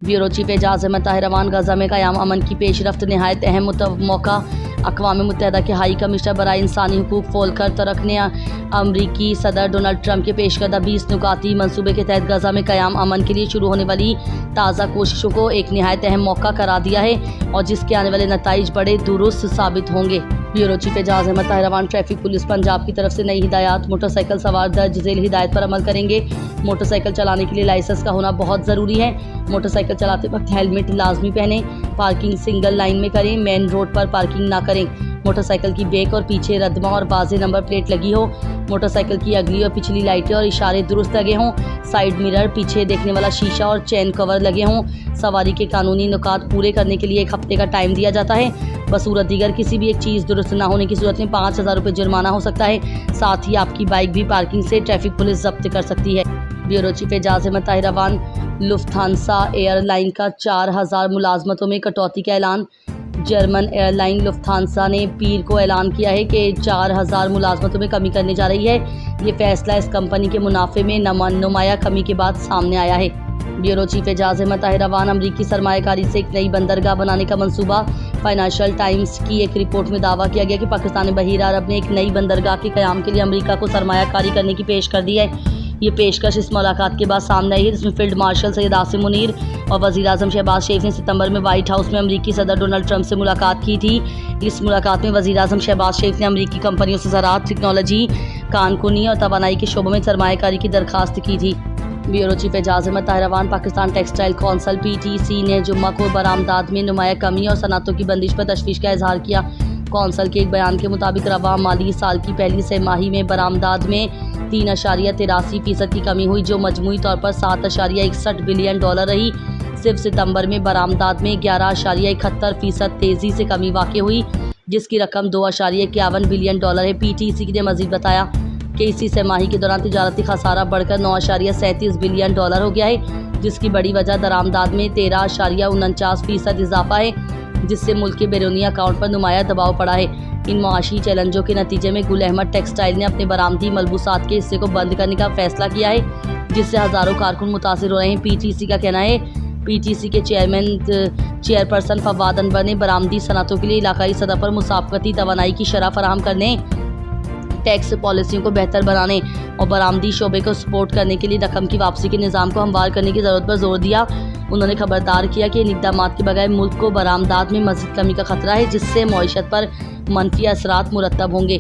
Bureau chief Ejaz Ahmad Tahir रवान गजा में क़याम अमन की पेशरफ्त नहायत अहम मौका। अक़वाम मुत्तहिदा के हाई कमिश्नर बराए इंसानी हुकूक़ वोल्कर तुर्क ने अमरीकी सदर डोनाल्ड ट्रंप के पेश करदा 20 नुकाती मनसूबे के तहत गजा में क़याम अमन के लिए शुरू होने वाली ताज़ा कोशिशों को एक नहायत अहम मौका करार दिया है और जिसके आने वाले नताइज बड़े दुरुस्त साबित होंगे। ब्यूरो चीफ एजाज अहमद ताहिर रवान ट्रैफिक पुलिस पंजाब की तरफ से नई हिदायत। मोटरसाइकिल सवार दर्ज झेल हिदायत पर अमल करेंगे। मोटरसाइकिल चलाने के लिए लाइसेंस का होना बहुत ज़रूरी है। मोटरसाइकिल चलाते वक्त हेलमेट लाजमी पहने। पार्किंग सिंगल लाइन में करें। मेन रोड पर पार्किंग ना करें। मोटरसाइकिल की बैक और पीछे रदमा और बाजे नंबर प्लेट लगी हो। मोटरसाइकिल की अगली और पिछली लाइटें और इशारे दुरुस्त लगे हों। साइड मिरर, पीछे देखने वाला शीशा और चैन कवर लगे हों। सवारी के कानूनी नुकात पूरे करने के लिए 1 हफ्ते का टाइम दिया जाता है। बसूरत दीगर किसी भी एक चीज़ दुरुस्त ना होने की सूरत में 5000 रुपये जुर्माना हो सकता है। साथ ही आपकी बाइक भी पार्किंग से ट्रैफिक पुलिस जब्त कर सकती है। ब्यूरो चीफ एजाज अहमद ताहिर रवान। लुफ्थांसा एयरलाइन का 4000 मुलाजमतों में कटौती का ऐलान। जर्मन एयरलाइन लुफ्थांसा ने पीर को ऐलान किया है कि 4000 मुलाजमतों में कमी करने जा रही है। ये फैसला इस कंपनी के मुनाफे में नुमाया कमी के बाद सामने आया है। ब्यूरो चीफ एजाज अहमद ताहिर रवान। अमरीकी सरमायाकारी से एक नई बंदरगाह बनाने का मंसूबा। फाइनेंशियल टाइम्स की एक रिपोर्ट में दावा किया गया कि पाकिस्तान बहीरा अरब ने एक नई बंदरगाह के क़याम के लिए अमरीका को सरमायाकारी करने की पेश कर दी है। ये पेशकश इस मुलाकात के बाद सामने आई है जिसमें फील्ड मार्शल सैयद आसिम मुनीर और वज़ीर-ए-आज़म शहबाज शरीफ ने सितंबर में व्हाइट हाउस में अमरीकी सदर डोनाल्ड ट्रंप से मुलाकात की थी। इस मुलाकात में वज़ीर-ए-आज़म शहबाज शरीफ ने अमरीकी कंपनियों से ज़राअत, टेक्नोलॉजी, कानूनी और तवानाई के शोबों में सरमायाकारी की दरख्वास्त की थी। ब्यूरो चीफ एजाज अहमद ताहिर रवान। पाकिस्तान टेक्सटाइल कौंसिल PTC ने जुम्मा को बरामदात में नुमाया कमी और सनअतों की बंदिश पर तशवीश का इजहार किया। कौंसिल के एक बयान के मुताबिक रवा माली साल की पहली तिमाही में बरामदात में 3.83% की कमी हुई, जो मजमूई तौर पर $7.61 बिलियन रही। सिर्फ सितंबर में बरामदात में 11.71% तेज़ी से कमी वाक़ हुई, जिसकी रकम $2.51 बिलियन है। PTC ने मज़ीद बताया कि इसी तिमाही के दौरान तिजारती खसारा बढ़कर $9.37 बिलियन हो गया है, जिसकी बड़ी वजह दरामदात में 13.49% इजाफा है, जिससे मुल्क के बैरूनी अकाउंट पर नुमाया दबाव पड़ा है। इन मुआशी चैलेंजों के नतीजे में गुल अहमद टेक्सटाइल ने अपने बरामदी मलबूसात के हिस्से को बंद करने का फैसला किया है, जिससे हज़ारों कारकुन मुतासिर हो रहे हैं। PTC का कहना है। PTC के चेयरपर्सन फवाद अनवर ने बरामदी सनअतों के लिए इलाकाई सतह पर मुसाफकती तवानाई की शरह फराहम करने, टैक्स पॉलिसियों को बेहतर बनाने और बरामदी शोबे को सपोर्ट करने के लिए रकम की वापसी के निज़ाम को हमवार करने की ज़रूरत पर जोर दिया। उन्होंने खबरदार किया कि इन इक़दामात के बगैर मुल्क को बरामदात में मज़ीद कमी का खतरा है, जिससे मईशत पर मनफी असरात मुरतब होंगे।